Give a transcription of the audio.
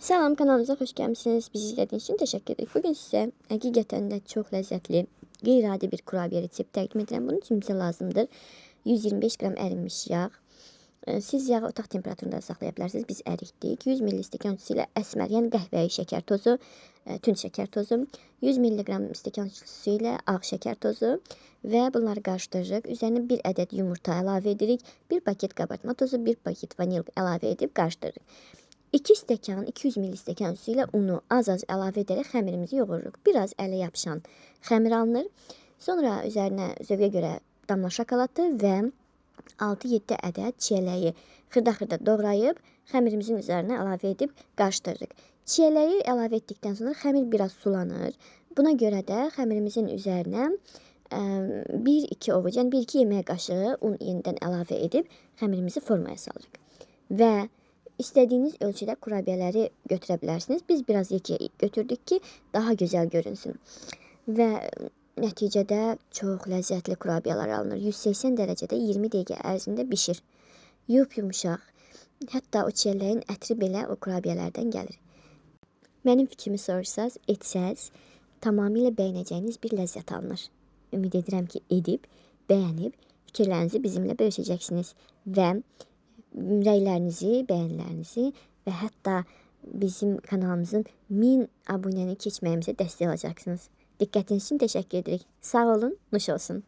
Salam, kanalımıza xoş gəlmisiniz. Bizi izlədiyiniz üçün təşəkkür edirik. Bugün sizə həqiqətən də çox ləzzətli, qeyri-adi bir kurabiyə resepti təqdim edirəm. Bunun üçün bizə lazımdır 125 qram ərinmiş yağ. Siz yağı otaq temperaturunda saxlaya bilərsiniz. Biz əritdik. 100 ml stəkan su ilə əsmər, yəni qəhvəyi şəkər tozu, tünd şəkər tozu, 100 mg stəkan su ilə ağ şəkər tozu və bunları qarışdırırıq. Üzərinə 1 ədəd yumurta əlavə edirik. 1 paket qabartma tozu, 1 paket vanil əlavə edib qarışdırırıq. 2 stəkan, 200 ml stəkan su ilə unu az-az əlavə edərək xəmirimizi yoğururuq. Biraz ələ yapışan xəmir alınır. Sonra üzərinə zövqə görə damla şokoladı və 6-7 ədəd çiyələyi xırda-xırda doğrayıb xəmirimizin üzərinə əlavə edib qarışdırırıq. Çiyələyi əlavə etdikdən sonra xəmir biraz sulanır. Buna görə də xəmirimizin üzərinə 1-2 ovuc, yəni 1-2 yemək qaşığı un yenidən əlavə edib xəmirimizi formaya salırıq. Və İstədiyiniz ölçüdə kurabiyələri götürə bilərsiniz. Biz biraz yekə götürdük ki, daha gözəl görünsün. Və nəticədə çox ləzzətli kurabiyalar alınır. 180 dərəcədə 20 dəqiqə ərzində bişir. Yumuşaq. Hətta o çiyələyin ətri belə o kurabiyələrdən gəlir. Mənim fikrimi sorursanız, etsəz, tamamilə bəyənəcəyiniz bir ləzzət alınır. Ümid edirəm ki, edib, bəyənib, fikirlərinizi bizimlə bölüşəcəksiniz və rəylərinizi, bəyənlərinizi və hətta bizim kanalımızın 1000 abunəni keçməyimizə dəstək olacaqsınız. Diqqətiniz üçün təşəkkür edirik. Sağ olun, nuş olsun.